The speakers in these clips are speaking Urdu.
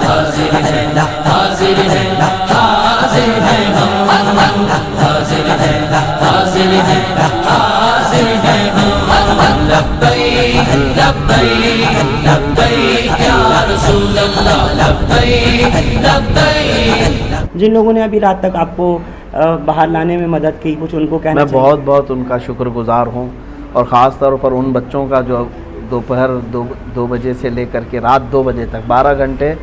حاضر ہے حاضر ہے حاضر ہے ہم حاضر ہے حاضر ہے حاضر ہے ہم لبیک لبیک لبیک یا رسول اللہ لبیک لبیک. جن لوگوں نے ابھی رات تک آپ کو باہر لانے میں مدد کی، کچھ ان کو کہنا میں بہت بہت ان کا شکر گزار ہوں، اور خاص طور پر ان بچوں کا جو دوپہر 2 بجے سے لے کر کے رات 2 بجے تک 12 گھنٹے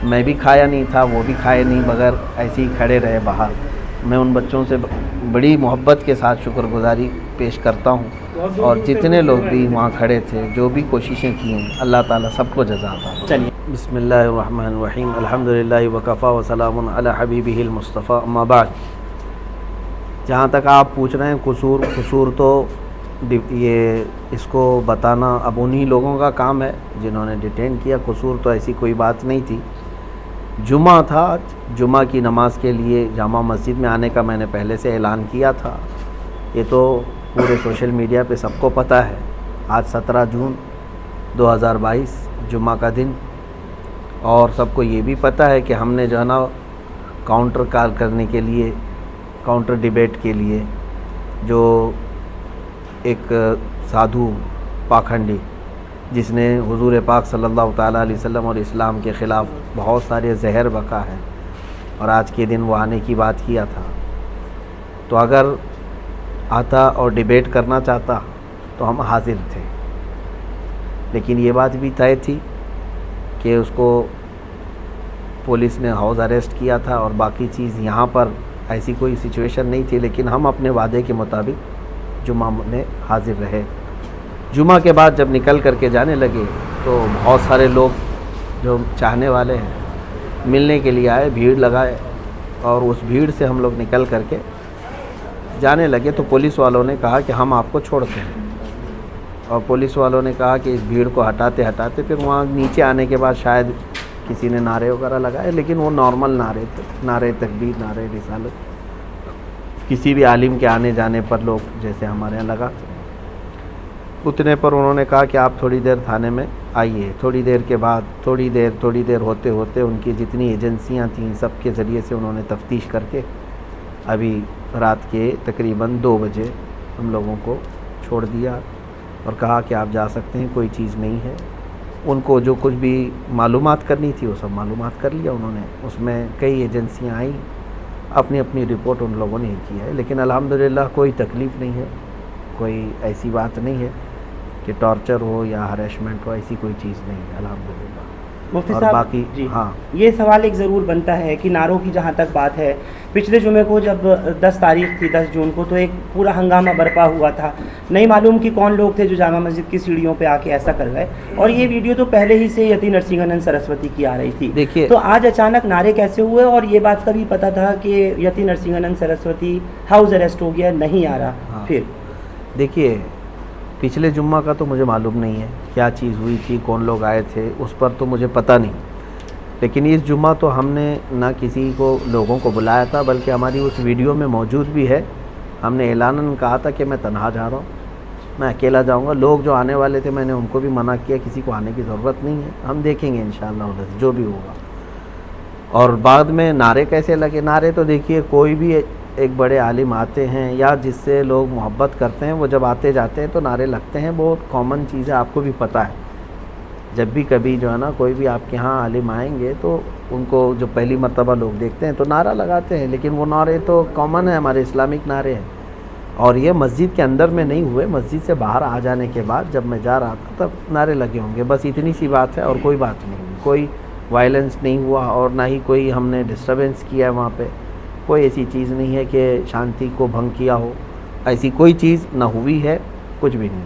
میں بھی کھایا نہیں تھا، وہ بھی کھائے نہیں، بغیر ایسے ہی کھڑے رہے باہر. میں ان بچوں سے بڑی محبت کے ساتھ شکر گزاری پیش کرتا ہوں، اور جتنے لوگ بھی وہاں کھڑے تھے، جو بھی کوششیں کی ہیں، اللہ تعالیٰ سب کو جزا عطا فرمائے. چلیے بسم اللہ الرحمن الرحیم، الحمدللہ وکفیٰ وسلام علی حبیبہ المصطفیٰ، اما بعد. جہاں تک آپ پوچھ رہے ہیں قصور تو یہ اس کو بتانا اب انہی لوگوں کا کام ہے جنہوں نے ڈیٹین کیا. قصور تو ایسی کوئی بات نہیں تھی. جمعہ تھا، جمعہ کی نماز کے لیے جامع مسجد میں آنے کا میں نے پہلے سے اعلان کیا تھا. یہ تو پورے سوشل میڈیا پہ سب کو پتہ ہے. آج 17 جون 2022 جمعہ کا دن، اور سب کو یہ بھی پتہ ہے کہ ہم نے جو ہے نا کاؤنٹر کال کرنے کے لیے، کاؤنٹر ڈیبیٹ کے لیے، جو ایک سادھو پاکھنڈی جس نے حضور پاک صلی اللہ تعالیٰ علیہ وسلم اور اسلام کے خلاف بہت سارے زہر بکا ہے، اور آج کے دن وہ آنے کی بات کیا تھا. تو اگر آتا اور ڈیبیٹ کرنا چاہتا تو ہم حاضر تھے، لیکن یہ بات بھی طے تھی کہ اس کو پولیس نے ہاؤس اریسٹ کیا تھا، اور باقی چیز یہاں پر ایسی کوئی سچویشن نہیں تھی. لیکن ہم اپنے وعدے کے مطابق جمعہ میں حاضر رہے. جمعہ کے بعد جب نکل کر کے جانے لگے تو بہت سارے لوگ جو چاہنے والے ہیں ملنے کے لیے آئے، بھیڑ لگائے، اور اس بھیڑ سے ہم لوگ نکل کر کے جانے لگے تو پولیس والوں نے کہا کہ ہم آپ کو چھوڑتے ہیں. اور پولیس والوں نے کہا کہ اس بھیڑ کو ہٹاتے ہٹاتے پھر وہاں نیچے آنے کے بعد شاید کسی نے نعرے وغیرہ لگائے، لیکن وہ نارمل نعرے تھے، نعرے تکبیر، نعرے رسالت، کسی بھی عالم کے آنے جانے پر لوگ جیسے ہمارے یہاں لگاتے. اتنے پر انہوں نے کہا کہ آپ تھوڑی دیر تھانے میں آئیے. تھوڑی دیر کے بعد تھوڑی دیر ہوتے ہوتے ان کی جتنی ایجنسیاں تھیں سب کے ذریعے سے انہوں نے تفتیش کر کے ابھی رات کے تقریباً 2 بجے ہم لوگوں کو چھوڑ دیا، اور کہا کہ آپ جا سکتے ہیں، کوئی چیز نہیں ہے. ان کو جو کچھ بھی معلومات کرنی تھی وہ سب معلومات کر لیا انہوں نے. اس میں کئی ایجنسیاں آئیں، اپنی اپنی رپورٹ ان لوگوں نے کی ہے، لیکن الحمدللہ کوئی تکلیف نہیں ہے، کوئی ایسی بات نہیں ہے کہ ٹارچر ہو یا ہریشمنٹ ہو، ایسی کوئی چیز نہیں ہے الحمدللہ. مفتی اور صاحب باقی جی ہاں، یہ سوال ایک ضرور بنتا ہے کہ نعروں کی جہاں تک بات ہے، پچھلے جمعے کو جب 10 تاریخ تھی 10 جون کو تو ایک پورا ہنگامہ برپا ہوا تھا. نہیں معلوم کہ کون لوگ تھے جو جامع مسجد کی سیڑھیوں پہ آ کے ایسا کر گئے، اور یہ ویڈیو تو پہلے ہی سے یتی نرسنگھنن سرسوتی کی آ رہی تھی. دیکھیے تو آج اچانک نعرے کیسے ہوئے؟ اور یہ بات کا بھی پتہ تھا کہ یتی نرسنگھنن سرسوتی ہاؤس اریسٹ ہو گیا، نہیں آ رہا. پھر دیکھیے پچھلے جمعہ کا تو مجھے معلوم نہیں ہے کیا چیز ہوئی تھی، کون لوگ آئے تھے، اس پر تو مجھے پتہ نہیں. لیکن اس جمعہ تو ہم نے نہ کسی کو لوگوں کو بلایا تھا، بلکہ ہماری اس ویڈیو میں موجود بھی ہے. ہم نے اعلاناً کہا تھا کہ میں تنہا جا رہا ہوں، میں اکیلا جاؤں گا. لوگ جو آنے والے تھے میں نے ان کو بھی منع کیا، کسی کو آنے کی ضرورت نہیں ہے، ہم دیکھیں گے انشاءاللہ جو بھی ہوگا. اور بعد میں نعرے کیسے لگے؟ نعرے تو دیکھیے کوئی بھی ایک بڑے عالم آتے ہیں یا جس سے لوگ محبت کرتے ہیں، وہ جب آتے جاتے ہیں تو نعرے لگتے ہیں، بہت کامن چیز ہے، آپ کو بھی پتہ ہے. جب بھی کبھی جو ہے نا کوئی بھی آپ کے ہاں عالم آئیں گے تو ان کو جو پہلی مرتبہ لوگ دیکھتے ہیں تو نعرہ لگاتے ہیں. لیکن وہ نعرے تو کامن ہے، ہمارے اسلامک نعرے ہیں. اور یہ مسجد کے اندر میں نہیں ہوئے، مسجد سے باہر آ جانے کے بعد جب میں جا رہا تھا تب نعرے لگے ہوں گے. بس اتنی سی بات ہے اور کوئی بات نہیں. کوئی وائلنس نہیں ہوا اور نہ ہی کوئی ہم نے ڈسٹربنس کیا ہے وہاں پہ. کوئی ایسی چیز نہیں ہے کہ شانتی کو بھنگ کیا ہو، ایسی کوئی چیز نہ ہوئی ہے، کچھ بھی نہیں.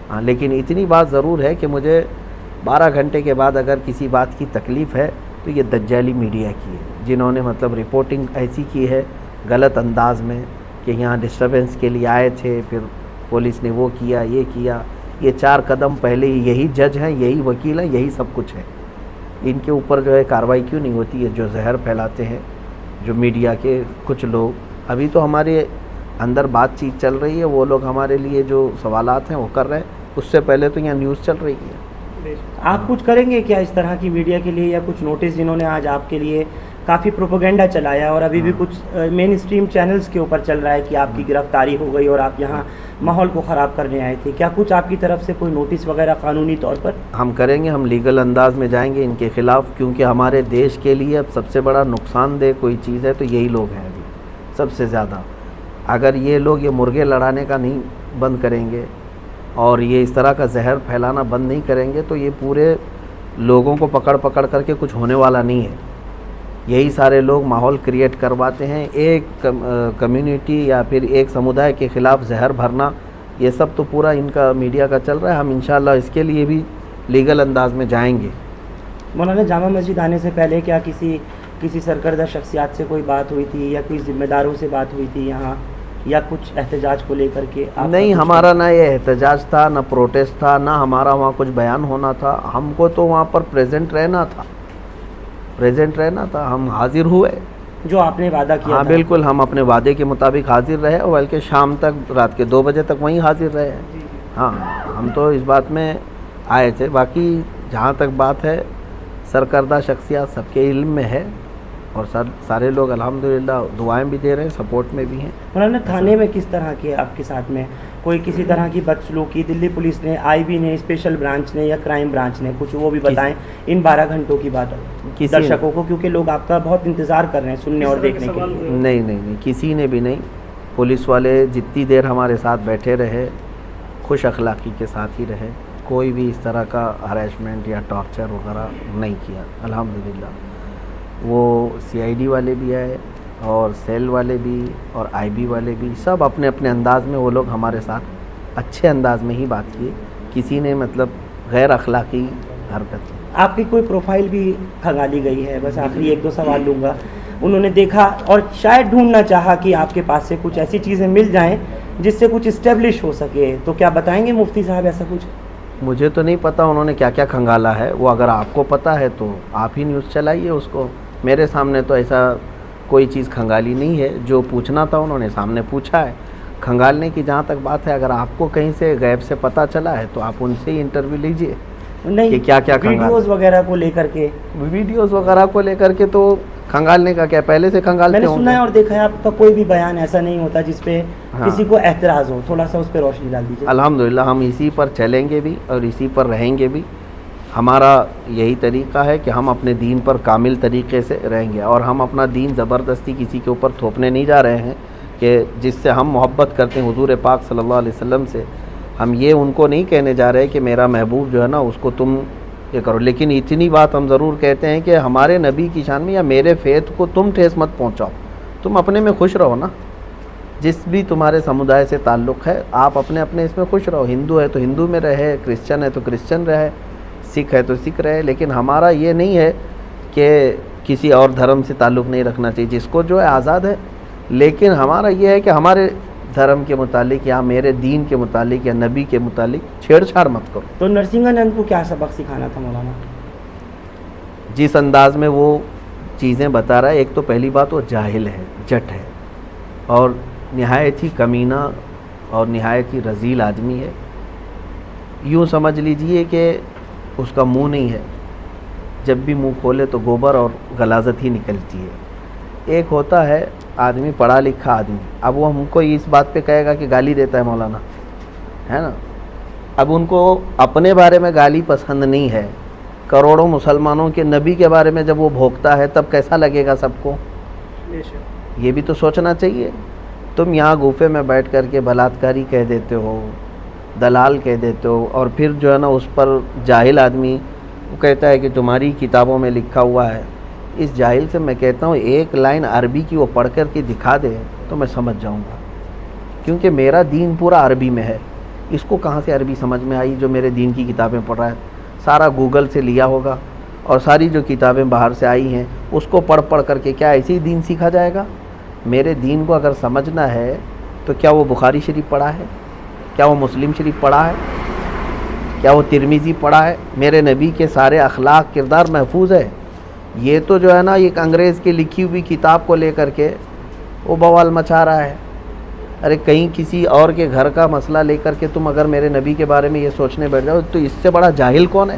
ہاں لیکن اتنی بات ضرور ہے کہ مجھے 12 گھنٹے کے بعد اگر کسی بات کی تکلیف ہے تو یہ دجالی میڈیا کی ہے، جنہوں نے مطلب رپورٹنگ ایسی کی ہے غلط انداز میں کہ یہاں ڈسٹربنس کے لیے آئے تھے، پھر پولیس نے وہ کیا یہ کیا. یہ 4 قدم پہلے یہی جج ہیں، یہی وکیل ہیں، یہی سب کچھ ہے. ان کے اوپر جو ہے کارروائی کیوں نہیں ہوتی ہے؟ جو زہر پھیلاتے ہیں جو میڈیا کے کچھ لوگ. ابھی تو ہمارے اندر بات چیت چل رہی ہے، وہ لوگ ہمارے لیے جو سوالات ہیں وہ کر رہے ہیں. اس سے پہلے تو یہاں نیوز چل رہی ہے. آپ کچھ کریں گے کیا اس طرح کی میڈیا کے لیے، یا کچھ نوٹس جنہوں نے آج آپ کے لیے کافی پروپیگنڈا چلایا اور ابھی بھی کچھ مین اسٹریم چینلز کے اوپر چل رہا ہے کہ آپ کی گرفتاری ہو گئی اور آپ یہاں ماحول کو خراب کرنے آئے تھے، کیا کچھ آپ کی طرف سے کوئی نوٹس وغیرہ قانونی طور پر؟ ہم کریں گے، ہم لیگل انداز میں جائیں گے ان کے خلاف، کیونکہ ہمارے دیش کے لیے اب سب سے بڑا نقصان دہ کوئی چیز ہے تو یہی لوگ ہیں ابھی سب سے زیادہ۔ اگر یہ لوگ یہ مرغے لڑانے کا نہیں بند کریں گے اور یہ اس طرح کا زہر پھیلانا بند نہیں کریں گے تو یہ پورے لوگوں کو پکڑ کر کے کچھ ہونے والا نہیں ہے۔ یہی سارے لوگ ماحول کریٹ کرواتے ہیں، ایک کمیونٹی یا پھر ایک سمودائے کے خلاف زہر بھرنا، یہ سب تو پورا ان کا میڈیا کا چل رہا ہے۔ ہم انشاءاللہ اس کے لیے بھی لیگل انداز میں جائیں گے۔ مولانا، جامع مسجد آنے سے پہلے کیا کسی سرکردہ شخصیات سے کوئی بات ہوئی تھی یا کوئی ذمہ داروں سے بات ہوئی تھی یہاں، یا کچھ احتجاج کو لے کر کے؟ نہیں، ہمارا نہ یہ احتجاج تھا، نہ پروٹیسٹ تھا، نہ ہمارا وہاں کچھ بیان ہونا تھا۔ ہم کو تو وہاں پر پریزنٹ رہنا تھا، ہم حاضر ہوئے جو آپ نے وعدہ کیا ہاں تھا۔ بالکل، ہم اپنے وعدے کے مطابق حاضر رہے اور بلکہ شام تک، رات کے 2 بجے تک وہیں حاضر رہے۔ ہاں، ہم تو اس بات میں آئے تھے۔ باقی جہاں تک بات ہے سرکردہ شخصیات سب کے علم میں ہے اور سارے لوگ الحمدللہ دعائیں بھی دے رہے ہیں، سپورٹ میں بھی ہیں۔ مولانا، تھانے میں کس طرح کے آپ کے ساتھ میں کوئی کسی طرح کی بدسلوکی دلی پولیس نے، آئی بی نے، اسپیشل برانچ نے یا کرائم برانچ نے، کچھ وہ بھی بتائیں ان 12 گھنٹوں کی بات درشکوں کو، کیونکہ لوگ آپ کا بہت انتظار کر رہے ہیں سننے اور دیکھنے کے لیے۔ نہیں، کسی نے بھی نہیں۔ پولیس والے جتنی دیر ہمارے ساتھ بیٹھے رہے خوش اخلاقی کے ساتھ ہی رہے، کوئی بھی اس طرح کا ہریسمنٹ یا ٹارچر وغیرہ نہیں کیا الحمدللہ۔ وہ سی آئی ڈی والے بھی آئے اور سیل والے بھی اور آئی بی والے بھی، سب اپنے اپنے انداز میں وہ لوگ ہمارے ساتھ اچھے انداز میں ہی بات کی، کسی نے مطلب غیر اخلاقی حرکت کی۔ آپ کی کوئی پروفائل بھی کھنگالی گئی ہے؟ بس آخری 1-2 سوال لوں گا۔ انہوں نے دیکھا اور شاید ڈھونڈنا چاہا کہ آپ کے پاس سے کچھ ایسی چیزیں مل جائیں جس سے کچھ اسٹیبلش ہو سکے، تو کیا بتائیں گے مفتی صاحب ایسا کچھ؟ مجھے تو نہیں پتہ انہوں نے کیا کیا کھنگالا ہے، وہ اگر آپ کو پتہ ہے تو آپ ہی نیوز چلائیے اس کو۔ میرے سامنے تو ایسا کوئی چیز کھنگالی نہیں ہے، جو پوچھنا تھا انہوں نے سامنے پوچھا ہے۔ کھنگالنے کی جہاں تک بات ہے، اگر آپ کو کہیں سے غیب سے پتہ چلا ہے تو آپ ان سے ہی انٹرویو لیجئے کہ کیا کیا ویڈیوز وغیرہ کو لے کر کے۔ ویڈیوز وغیرہ کو لے کر کے تو کھنگالنے کا کیا، پہلے سے کھنگالتے میں نے ہوں سنا ہے گے۔ اور دیکھا ہے آپ کا کوئی بھی بیان ایسا نہیں ہوتا جس پہ کسی کو اعتراض ہو، تھوڑا سا اس پہ روشنی ڈال دیجیے۔ الحمدللہ ہم اسی پر چلیں گے بھی اور اسی پر رہیں گے بھی۔ ہمارا یہی طریقہ ہے کہ ہم اپنے دین پر کامل طریقے سے رہیں گے، اور ہم اپنا دین زبردستی کسی کے اوپر تھوپنے نہیں جا رہے ہیں کہ جس سے ہم محبت کرتے ہیں حضور پاک صلی اللہ علیہ وسلم سے، ہم یہ ان کو نہیں کہنے جا رہے کہ میرا محبوب جو ہے نا اس کو تم یہ کرو، لیکن اتنی بات ہم ضرور کہتے ہیں کہ ہمارے نبی کی شان میں یا میرے فیت کو تم ٹھیس مت پہنچاؤ، تم اپنے میں خوش رہو نا، جس بھی تمہارے سمودائے سے تعلق ہے آپ اپنے اس میں خوش رہو، ہندو ہے تو ہندو میں رہے، کرسچن ہے تو کرسچن رہے، سکھ ہے تو سکھ رہے، لیکن ہمارا یہ نہیں ہے کہ کسی اور دھرم سے تعلق نہیں رکھنا چاہیے، جس کو جو ہے آزاد ہے، لیکن ہمارا یہ ہے کہ ہمارے دھرم کے متعلق یا میرے دین کے متعلق یا نبی کے متعلق چھیڑ چھاڑ مت کرو۔ تو نرسنگھانند کو کیا سبق سکھانا تھا مولانا؟ جس انداز میں وہ چیزیں بتا رہا ہے، ایک تو پہلی بات وہ جاہل ہے، جٹ ہے اور نہایت ہی کمینہ اور نہایت ہی رذیل آدمی ہے۔ یوں سمجھ لیجئے کہ اس کا منہ نہیں ہے، جب بھی منہ کھولے تو گوبر اور غلاظت ہی نکلتی ہے۔ ایک ہوتا ہے آدمی پڑھا لکھا آدمی، اب وہ ہم کو اس بات پہ کہے گا کہ گالی دیتا ہے مولانا، ہے نا، اب ان کو اپنے بارے میں گالی پسند نہیں ہے، کروڑوں مسلمانوں کے نبی کے بارے میں جب وہ بھوکتا ہے تب کیسا لگے گا سب کو، یہ بھی تو سوچنا چاہیے۔ تم یہاں گوفے میں بیٹھ کر کے بلاتکاری کہہ دیتے ہو، دلال کہہ دیتے ہو، اور پھر جو ہے نا اس پر جاہل آدمی وہ کہتا ہے کہ تمہاری کتابوں میں لکھا ہوا ہے۔ اس جاہل سے میں کہتا ہوں ایک لائن عربی کی وہ پڑھ کر کے دکھا دے تو میں سمجھ جاؤں گا، کیونکہ میرا دین پورا عربی میں ہے، اس کو کہاں سے عربی سمجھ میں آئی جو میرے دین کی کتابیں پڑھ رہا ہے؟ سارا گوگل سے لیا ہوگا، اور ساری جو کتابیں باہر سے آئی ہیں اس کو پڑھ کر کے کیا ایسے ہی دین سیکھا جائے گا؟ میرے دین کو اگر سمجھنا ہے تو کیا وہ بخاری شریف پڑھا ہے؟ کیا وہ مسلم شریف پڑھا ہے؟ کیا وہ ترمذی پڑھا ہے؟ میرے نبی کے سارے اخلاق کردار محفوظ ہے؟ یہ تو جو ہے نا ایک انگریز کی لکھی ہوئی کتاب کو لے کر کے وہ بوال مچا رہا ہے۔ ارے کہیں کسی اور کے گھر کا مسئلہ لے کر کے تم اگر میرے نبی کے بارے میں یہ سوچنے بیٹھ جاؤ تو اس سے بڑا جاہل کون ہے؟